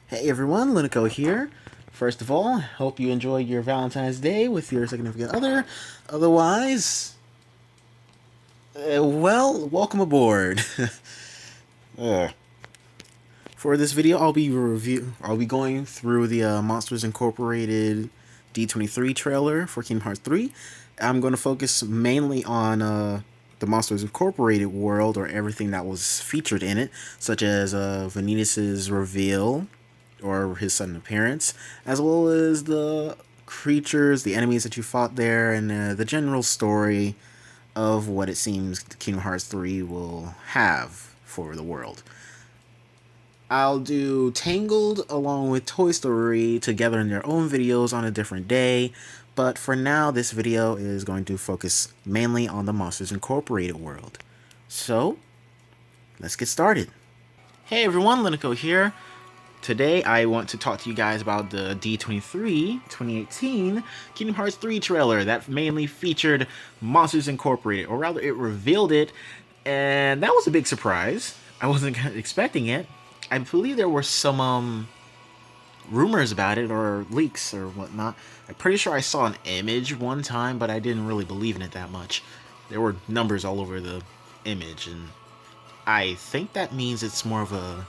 Hey everyone, Liniko here. First of all, hope you enjoyed your Valentine's Day with your significant other. Otherwise, well, welcome aboard. uh, for this video, I'll be going through the Monsters Incorporated D23 trailer for Kingdom Hearts 3. I'm going to focus mainly on the Monsters Incorporated world, or everything that was featured in it, such as Venus's reveal, or his sudden appearance, as well as the creatures, the enemies that you fought there, and the general story of what it seems Kingdom Hearts 3 will have for the world. I'll do Tangled along with Toy Story together in their own videos on a different day, but for now this video is going to focus mainly on the Monsters Incorporated world. So, let's get started. Hey everyone, Liniko here. Today I want to talk to you guys about the D23 2018 Kingdom Hearts 3 trailer that mainly featured Monsters Incorporated, or rather it revealed it, and that was a big surprise. I wasn't expecting it. I believe there were some rumors about it, or leaks or whatnot. I'm pretty sure I saw an image one time, but I didn't really believe in it that much. There were numbers all over the image, and I think that means it's more of a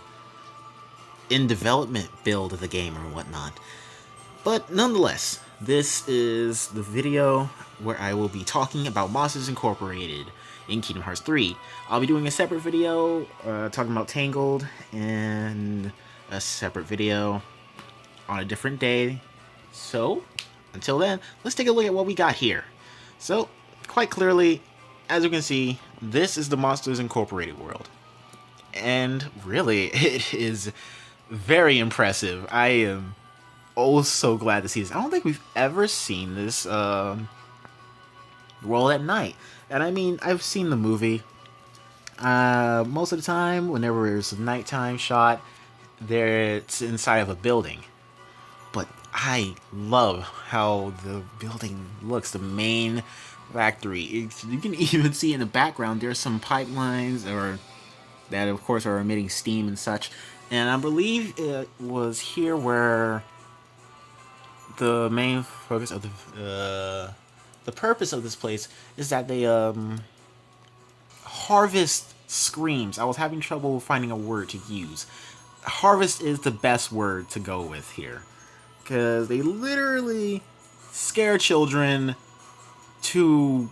in development build of the game or whatnot. But nonetheless, this is the video where I will be talking about Monsters Incorporated in Kingdom Hearts 3. I'll be doing a separate video talking about Tangled, and a separate video on a different day. So, until then, let's take a look at what we got here. So, quite clearly, as you can see, this is the Monsters Incorporated world. And really, it is very impressive. I am so glad to see this. I don't think we've ever seen this world at night. And I mean, I've seen the movie. Most of the time, whenever there's a nighttime shot, it's inside of a building. But I love how the building looks, the main factory. You can even see in the background there's some pipelines, or that of course are emitting steam and such. And I believe it was here where the main focus of the purpose of this place is that they harvest screams. I was having trouble finding a word to use. Harvest is the best word to go with here, because they literally scare children to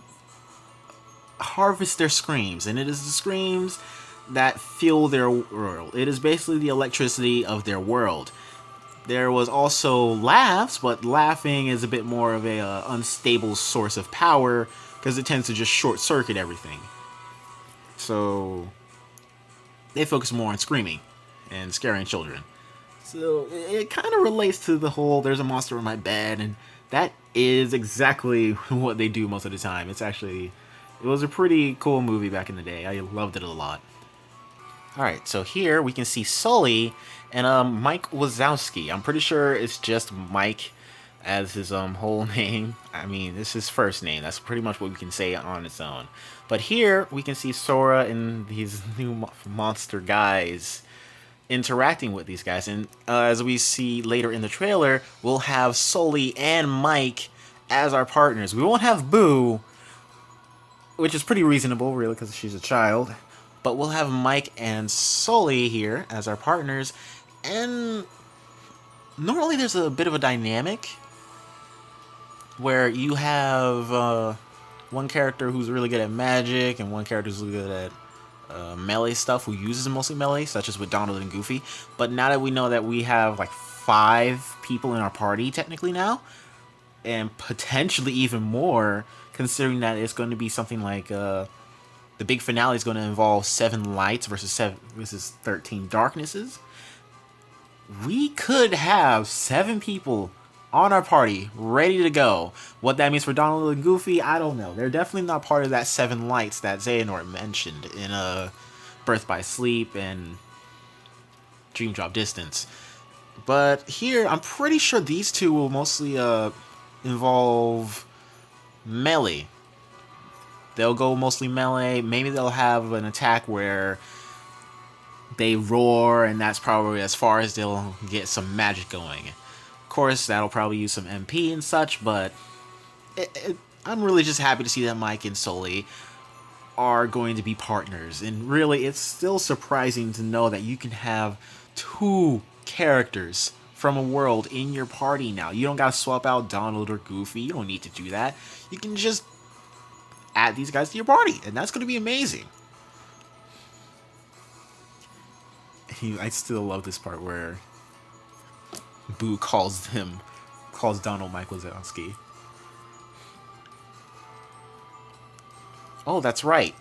harvest their screams, and it is the screams that fuel their world. It is basically the electricity of their world. There was also laughs, but laughing is a bit more of a unstable source of power, because it tends to just short circuit everything. So they focus more on screaming and scaring children. So it kind of relates to the whole "there's a monster in my bed," and that is exactly what they do most of the time. It was a pretty cool movie back in the day. I loved it a lot. Alright, so here we can see Sully and Mike Wazowski. I'm pretty sure it's just Mike as his whole name. I mean, this is his first name. That's pretty much what we can say on its own. But here we can see Sora and these new monster guys interacting with these guys. And as we see later in the trailer, we'll have Sully and Mike as our partners. We won't have Boo, which is pretty reasonable, really, because she's a child. But we'll have Mike and Sully here as our partners, and normally there's a bit of a dynamic where you have one character who's really good at magic and one character who's really good at melee stuff, who uses mostly melee, such as with Donald and Goofy. But now that we know that we have like 5 people in our party technically now, and potentially even more, considering that it's going to be something like the big finale is going to involve 7 lights versus 13 darknesses. We could have 7 people on our party ready to go. What that means for Donald and Goofy, I don't know. They're definitely not part of that 7 lights that Xehanort mentioned in Birth by Sleep and Dream Drop Distance. But here, I'm pretty sure these two will mostly involve melee. They'll go mostly melee. Maybe they'll have an attack where they roar, and that's probably as far as they'll get some magic going. Of course, that'll probably use some MP and such, but I'm really just happy to see that Mike and Sully are going to be partners. And really, it's still surprising to know that you can have two characters from a world in your party now. You don't gotta swap out Donald or Goofy. You don't need to do that. You can just add these guys to your party, and that's gonna be amazing. I still love this part where Boo calls Donald Mike Wazowski. Oh, that's right.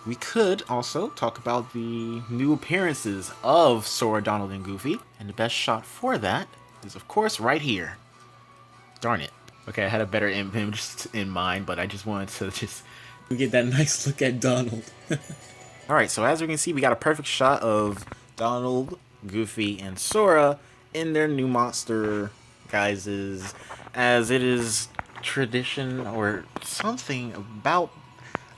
We could also talk about the new appearances of Sora, Donald, and Goofy. And the best shot for that is, of course, right here. Darn it. Okay, I had a better image in mind, but I just wanted to just get that nice look at Donald. Alright, so as we can see, we got a perfect shot of Donald, Goofy, and Sora in their new monster guises, as it is tradition or something about,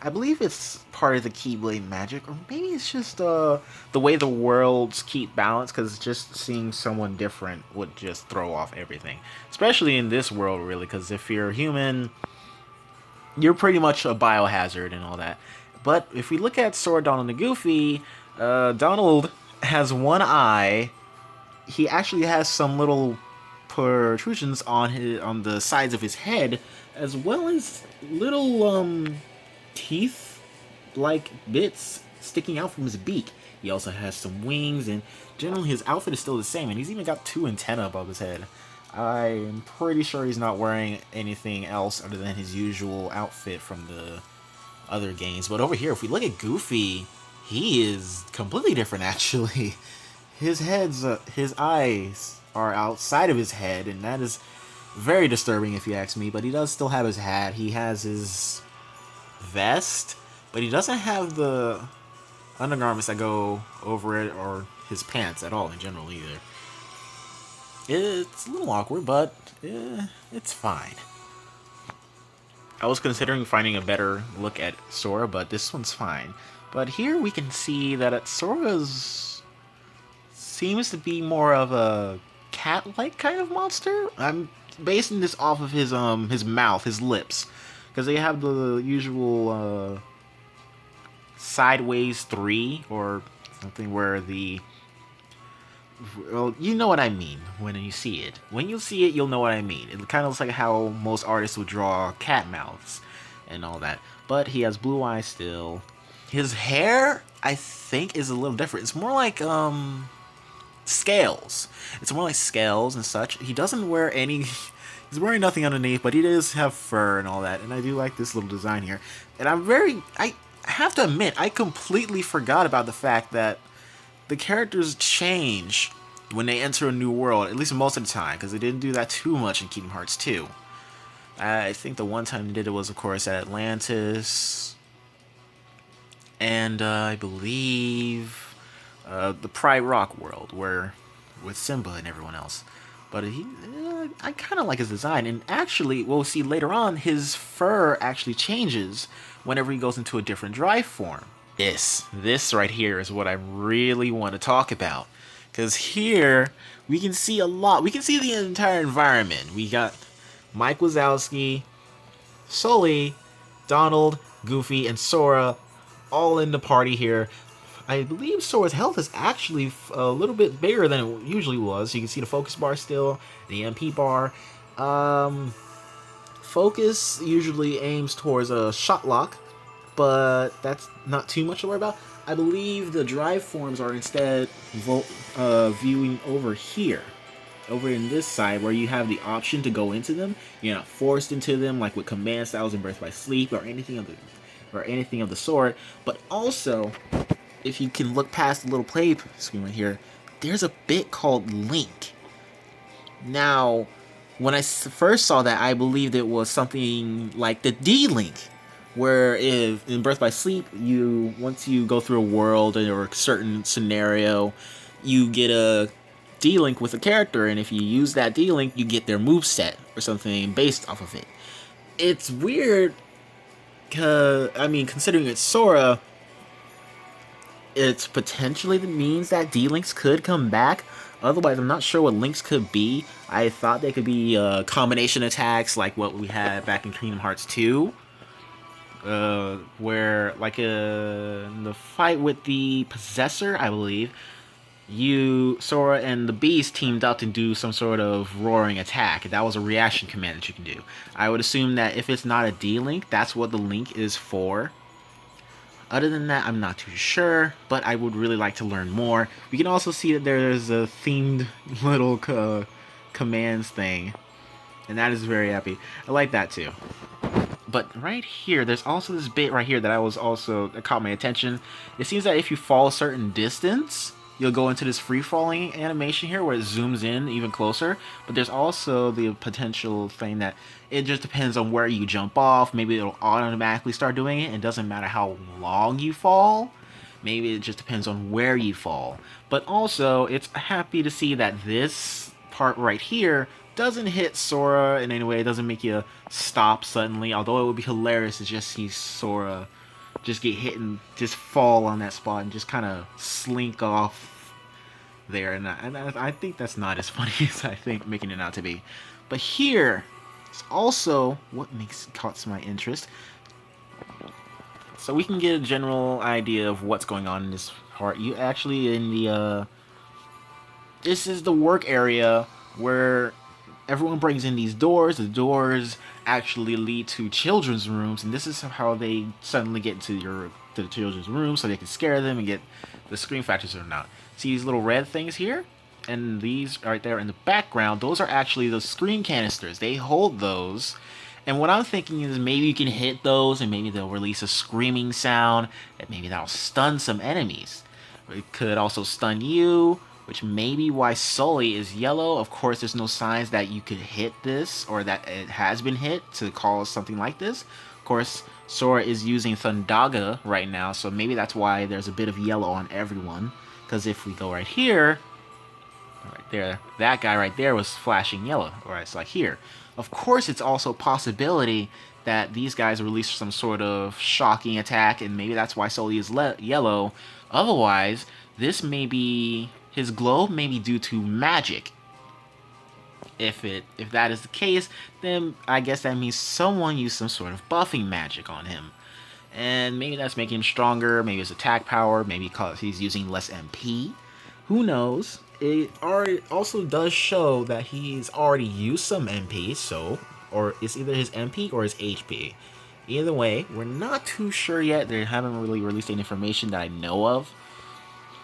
I believe it's part of the Keyblade magic, or maybe it's just the way the worlds keep balance, because just seeing someone different would just throw off everything. Especially in this world, really, because if you're human, you're pretty much a biohazard and all that. But if we look at Sora, Donald, and Goofy, Donald has one eye. He actually has some little protrusions on the sides of his head, as well as little teeth like bits sticking out from his beak. He also has some wings, and generally his outfit is still the same, and he's even got two antennae above his head. I'm pretty sure he's not wearing anything else other than his usual outfit from the other games. But over here, if we look at Goofy, he is completely different actually. His eyes are outside of his head, and that is very disturbing if you ask me. But he does still have his hat. He has his vest, but he doesn't have the undergarments that go over it, or his pants at all in general either. It's a little awkward, but it's fine. I was considering finding a better look at Sora, but this one's fine. But here we can see that Sora's seems to be more of a cat-like kind of monster. I'm basing this off of his mouth, his lips, because they have the usual sideways 3 or something where well, you know what I mean when you see it. When you see it, you'll know what I mean. It kind of looks like how most artists would draw cat mouths and all that. But he has blue eyes still. His hair, I think, is a little different. It's more like scales. It's more like scales and such. He doesn't wear any. He's wearing nothing underneath, but he does have fur and all that. And I do like this little design here. And I have to admit, I completely forgot about the fact that the characters change when they enter a new world, at least most of the time, because they didn't do that too much in Kingdom Hearts 2. I think the one time they did it was, of course, at Atlantis, and I believe the Pride Rock world, with Simba and everyone else. But I kind of like his design, and actually, we'll see later on, his fur actually changes whenever he goes into a different drive form. This right here is what I really want to talk about. Because here, we can see a lot. We can see the entire environment. We got Mike Wazowski, Sully, Donald, Goofy, and Sora all in the party here. I believe Sora's health is actually a little bit bigger than it usually was. You can see the focus bar still, the MP bar. Focus usually aims towards a shot lock, but that's not too much to worry about. I believe the drive forms are instead viewing over here, over in this side, where you have the option to go into them. You're not forced into them like with command styles in Birth by Sleep or anything of the sort. But also, if you can look past the little play screen right here, there's a bit called Link. Now, when I first saw that, I believed it was something like the D-Link, where if in Birth by Sleep, once you go through a world or a certain scenario, you get a D-Link with a character, and if you use that D-Link, you get their moveset or something based off of it. It's weird, considering it's Sora, it's potentially the means that D-Links could come back. Otherwise, I'm not sure what links could be. I thought they could be combination attacks like what we had back in Kingdom Hearts 2. Where, like, in the fight with the Possessor, I believe, Sora and the Beast teamed up to do some sort of roaring attack. That was a reaction command that you can do. I would assume that if it's not a D-Link, that's what the link is for. Other than that, I'm not too sure, but I would really like to learn more. We can also see that there's a themed little commands thing, and that is very happy. I like that too. But right here, there's also this bit right here that caught my attention. It seems that if you fall a certain distance, you'll go into this free-falling animation here where it zooms in even closer. But there's also the potential thing that it just depends on where you jump off. Maybe it'll automatically start doing it. It doesn't matter how long you fall. Maybe it just depends on where you fall. But also, it's happy to see that this part right here doesn't hit Sora in any way. It doesn't make you stop suddenly. Although it would be hilarious to just see Sora just get hit and just fall on that spot and just kind of slink off there. And I think that's not as funny as I think making it out to be. But here is also what caught my interest. So we can get a general idea of what's going on in this part. You actually in the this is the work area where everyone brings in these doors. The doors actually lead to children's rooms, and this is how they suddenly get into the children's room, so they can scare them and get the scream factors or not. See these little red things here? And these right there in the background, those are actually the scream canisters. They hold those. And what I'm thinking is maybe you can hit those and maybe they'll release a screaming sound, and maybe that'll stun some enemies. It could also stun you, which may be why Sully is yellow. Of course, there's no signs that you could hit this or that it has been hit to cause something like this. Of course, Sora is using Thundaga right now, so maybe that's why there's a bit of yellow on everyone. Because if we go right here, right there, that guy right there was flashing yellow. Or it's like here. Of course, it's also a possibility that these guys release some sort of shocking attack, and maybe that's why Sully is yellow. Otherwise, this may be... his glow may be due to magic. If that is the case, then I guess that means someone used some sort of buffing magic on him. And maybe that's making him stronger, maybe his attack power, maybe because he's using less MP. Who knows? It also does show that he's already used some MP, so, or it's either his MP or his HP. Either way, we're not too sure yet. They haven't really released any information that I know of.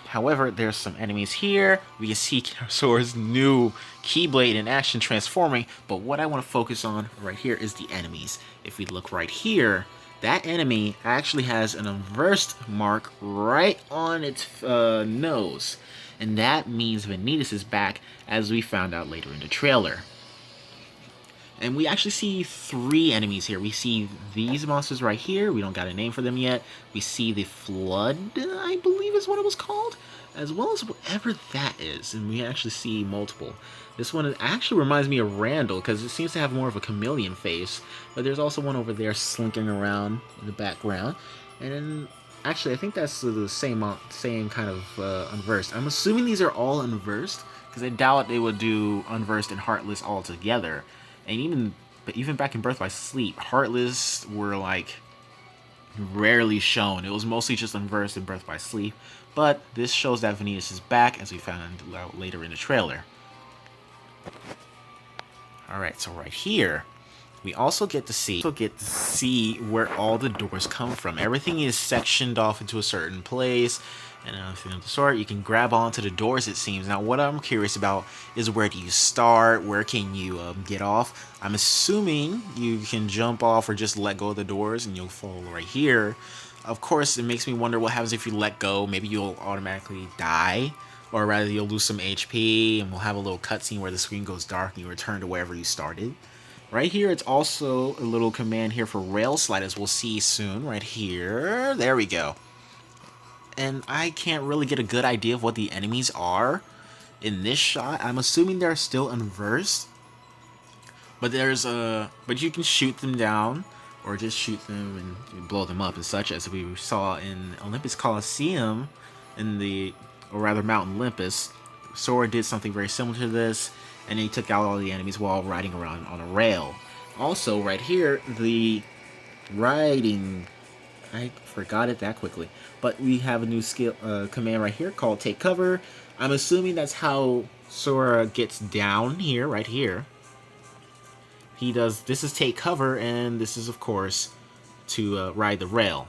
However, there's some enemies here. We can see Sora's new Keyblade in action transforming, but what I want to focus on right here is the enemies. If we look right here, that enemy actually has an inverse mark right on its nose. And that means Vanitas is back, as we found out later in the trailer. And we actually see 3 enemies here. We see these monsters right here. We don't got a name for them yet. We see the Flood, I believe is what it was called, as well as whatever that is. And we actually see multiple. This one actually reminds me of Randall, because it seems to have more of a chameleon face. But there's also one over there slinking around in the background. And then, actually, I think that's the same kind of unversed. I'm assuming these are all unversed, because I doubt they would do unversed and heartless all together. And even back in Birth by Sleep, Heartless were like rarely shown. It was mostly just unversed in Birth by Sleep. But this shows that Vanitas is back, as we found out later in the trailer. Alright, so right here, we also get to see where all the doors come from. Everything is sectioned off into a certain place, and everything of the sort. You can grab onto the doors, it seems. Now, what I'm curious about is where do you start? Where can you get off? I'm assuming you can jump off or just let go of the doors, and you'll fall right here. Of course, it makes me wonder what happens if you let go. Maybe you'll automatically die, or rather, you'll lose some HP, and we'll have a little cutscene where the screen goes dark and you return to wherever you started. Right here, it's also a little command here for rail slide, as we'll see soon. Right here, there we go. And I can't really get a good idea of what the enemies are in this shot. I'm assuming they're still unversed, but but you can shoot them down or just shoot them and blow them up and such, as we saw in Olympus Coliseum. in the, or rather Mount Olympus, Sora did something very similar to this, and he took out all the enemies while riding around on a rail. Also, right here, the riding, I forgot it that quickly, but we have a new skill command right here called Take Cover. I'm assuming that's how Sora gets down here, right here. He does, this is Take Cover, and this is, of course, to ride the rail.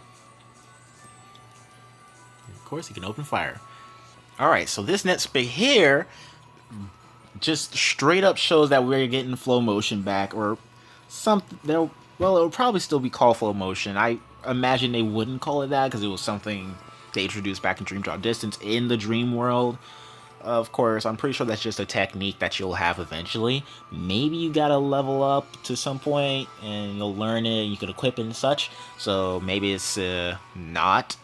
And of course, he can open fire. Alright, so this next bit here just straight up shows that we're getting flow motion back, or something. Well, it'll probably still be called flow motion. I imagine they wouldn't call it that because it was something they introduced back in Dream Drop Distance in the Dream World. Of course, I'm pretty sure that's just a technique that you'll have eventually. Maybe you gotta level up to some point and you'll learn it and you can equip it and such. So maybe it's not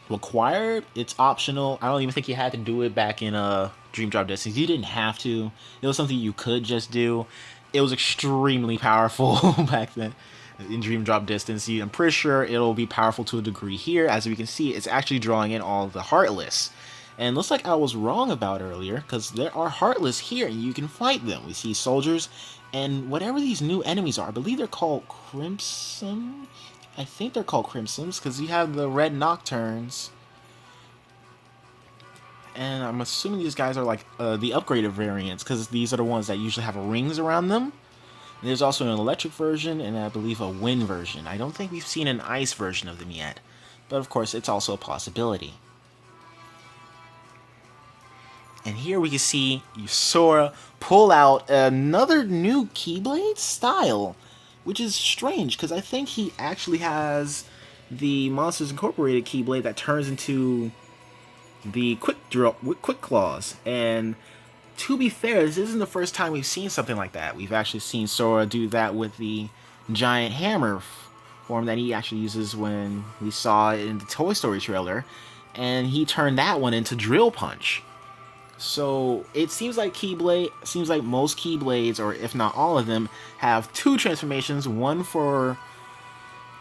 required. It's optional. I don't even think you had to do it back in Dream Drop Distance. You didn't have to. It was something you could just do. It was extremely powerful back then in Dream Drop Distance. I'm pretty sure it'll be powerful to a degree here. As we can see, it's actually drawing in all the Heartless. And looks like I was wrong about earlier, because there are Heartless here, and you can fight them. We see soldiers, and whatever these new enemies are, I believe they're called Crimson? I think they're called Crimsons, because you have the Red Nocturnes. And I'm assuming these guys are like the upgraded variants, because these are the ones that usually have rings around them. And there's also an electric version, and I believe a wind version. I don't think we've seen an ice version of them yet. But of course, it's also a possibility. And here we can see Sora pull out another new Keyblade style, which is strange because I think he actually has the Monsters Incorporated Keyblade that turns into the Quick Claws. And to be fair, this isn't the first time we've seen something like that. We've actually seen Sora do that with the giant hammer form that he actually uses when we saw it in the Toy Story trailer, and he turned that one into Drill Punch. So it seems like most Keyblades, or if not all of them, have two transformations. One for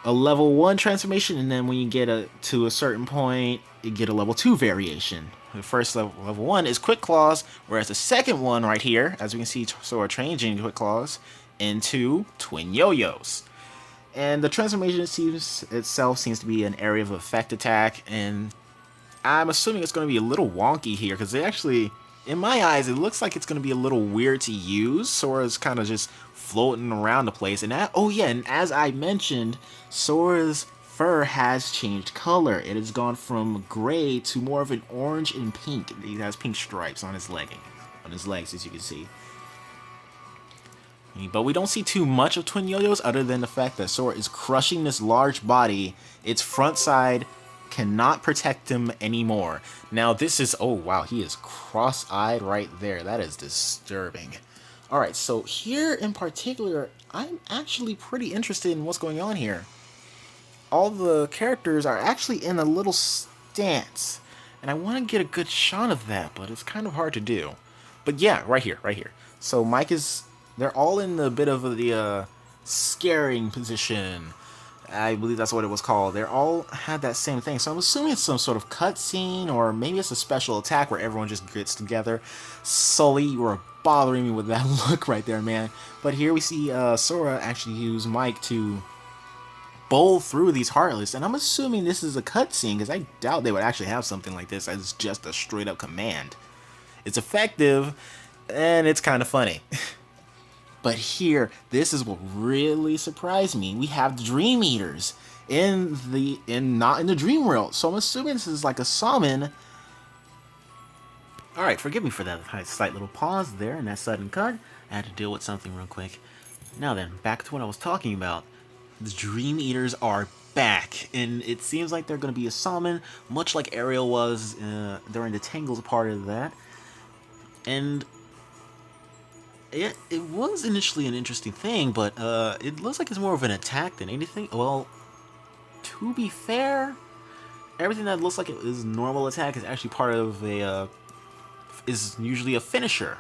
a level 1 transformation, and then when you get to a certain point, you get a level 2 variation. The first level 1 is Quick Claws, whereas the second one right here, as we can see, Sora changing Quick Claws into Twin Yo-Yos. And the transformation itself seems to be an area of effect attack, and I'm assuming it's going to be a little wonky here, because in my eyes, it looks like it's going to be a little weird to use. Sora's kind of just floating around the place. And and as I mentioned, Sora's fur has changed color. It has gone from gray to more of an orange and pink. He has pink stripes on his legs, as you can see. But we don't see too much of Twin Yo-Yos other than the fact that Sora is crushing this large body. Its front side cannot protect him anymore. Now this is, oh wow, he is cross-eyed right there. That is disturbing. Alright, so here in particular, I'm actually pretty interested in what's going on here. All the characters are actually in a little stance, and I want to get a good shot of that, but it's kind of hard to do. But yeah, right here. So they're all in the bit of the scaring position. I believe that's what it was called. They all had that same thing. So I'm assuming it's some sort of cutscene, or maybe it's a special attack where everyone just gets together. Sully, you were bothering me with that look right there, man. But here we see Sora actually use Mike to bowl through these Heartless. And I'm assuming this is a cutscene, because I doubt they would actually have something like this as just a straight up command. It's effective, and it's kind of funny. But here, this is what really surprised me. We have Dream Eaters not in the Dream World. So I'm assuming this is like a summon. Alright, forgive me for that slight little pause there and that sudden cut. I had to deal with something real quick. Now then, back to what I was talking about. The Dream Eaters are back, and it seems like they're going to be a summon, much like Ariel was during the Tangles part of that. And it was initially an interesting thing, but it looks like it's more of an attack than anything. Well, to be fair, everything that looks like it is normal attack is actually part of is usually a finisher.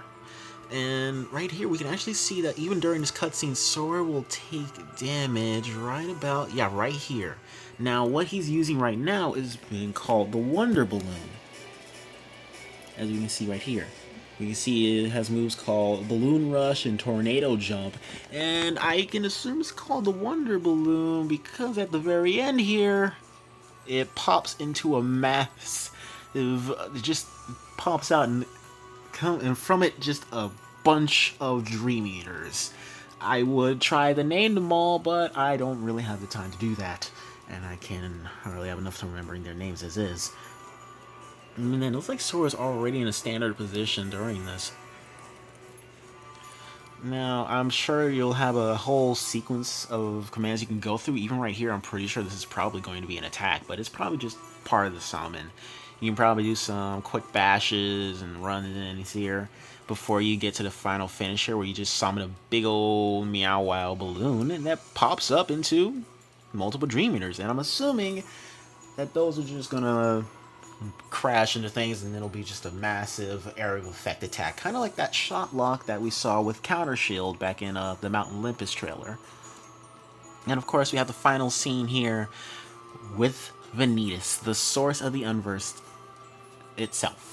And right here, we can actually see that even during this cutscene, Sora will take damage right about, yeah, right here. Now, what he's using right now is being called the Wonder Balloon. As you can see right here. You can see it has moves called Balloon Rush and Tornado Jump. And I can assume it's called the Wonder Balloon because at the very end here, it pops into a mass. It just pops out and from it just a bunch of Dream Eaters. I would try to name them all, but I don't really have the time to do that. And I can't really have enough time remembering their names as is. And then it looks like Sora's already in a standard position during this. Now, I'm sure you'll have a whole sequence of commands you can go through. Even right here, I'm pretty sure this is probably going to be an attack, but it's probably just part of the summon. You can probably do some quick bashes and runs here before you get to the final finisher where you just summon a big old Meow Wow balloon and that pops up into multiple Dream Eaters. And I'm assuming that those are just gonna crash into things and it'll be just a massive area of effect attack, kind of like that shot lock that we saw with Counter Shield back in the Mount Olympus trailer. And of course we have the final scene here with Vanitas, the source of the Unversed itself.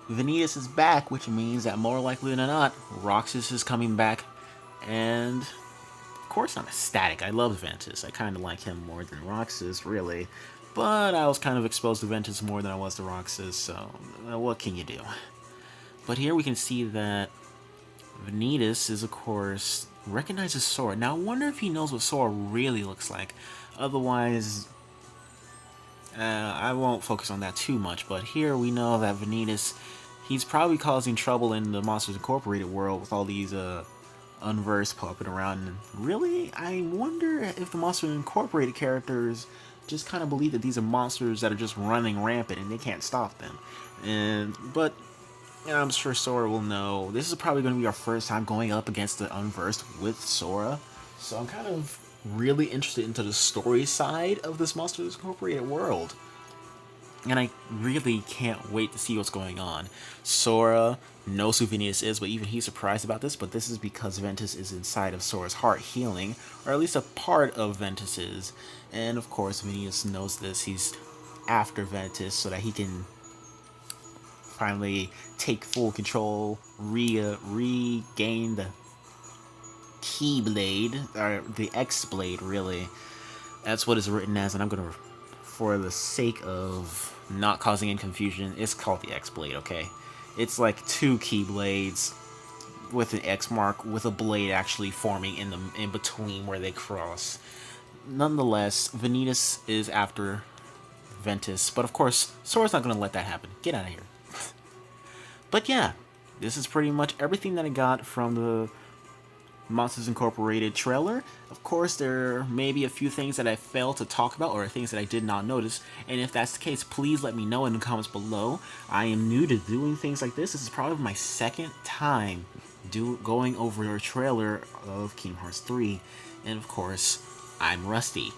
Vanitas is back, which means that more likely than not, Roxas is coming back, and of course I'm ecstatic. I love Ventus. I kind of like him more than Roxas, really. But I was kind of exposed to Ventus more than I was to Roxas, so what can you do? But here we can see that Vanitas is, of course, recognizes Sora. Now I wonder if he knows what Sora really looks like. Otherwise, I won't focus on that too much. But here we know that Vanitas, he's probably causing trouble in the Monsters Incorporated world with all these Unversed popping around. And really, I wonder if the Monsters Incorporated characters just kind of believe that these are monsters that are just running rampant and they can't stop them. But I'm sure Sora will know. This is probably going to be our first time going up against the Unversed with Sora. So I'm kind of really interested into the story side of this Monsters Incorporated world. And I really can't wait to see what's going on. Sora knows who Ventus is, but even he's surprised about this. But this is because Ventus is inside of Sora's heart healing, or at least a part of Ventus's. And of course, Ventus knows this. He's after Ventus so that he can finally take full control, regain the Keyblade, or the X-Blade, really. That's what it's written as, and I'm going to, for the sake of not causing any confusion, it's called the X-Blade, okay? It's like two Keyblades with an X mark, with a blade actually forming in between where they cross. Nonetheless, Vanitas is after Ventus, but of course, Sora's not going to let that happen. Get out of here. But yeah, this is pretty much everything that I got from the Monsters Incorporated trailer. Of course, there may be a few things that I failed to talk about or things that I did not notice, and if that's the case, please let me know in the comments below. I am new to doing things like this. This is probably my second time going over a trailer of Kingdom Hearts 3, and of course, I'm rusty.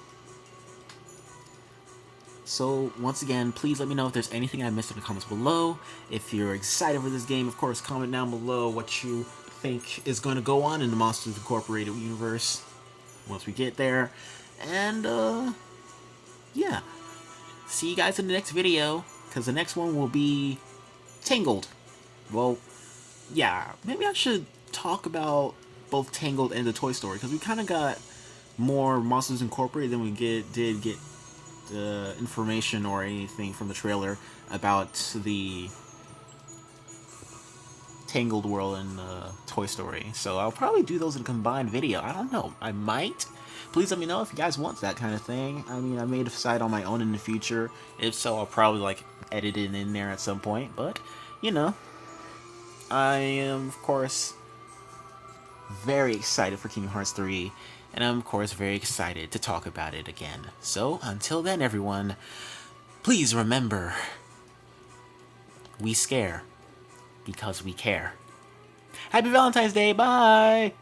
So, once again, please let me know if there's anything I missed in the comments below. If you're excited for this game, of course, comment down below what you think is going to go on in the Monsters Incorporated universe once we get there. And, yeah. See you guys in the next video, because the next one will be Tangled. Well, yeah, maybe I should talk about both Tangled and the Toy Story, because we kind of got more Monsters Incorporated than we did get information or anything from the trailer about the Tangled world in Toy Story. So I'll probably do those in a combined video. I don't know. I might. Please let me know if you guys want that kind of thing. I mean, I may decide on my own in the future. If so, I'll probably like edit it in there at some point. But, you know, I am, of course, very excited for Kingdom Hearts 3. And I'm, of course, very excited to talk about it again. So, until then, everyone, please remember, we scare because we care. Happy Valentine's Day, bye!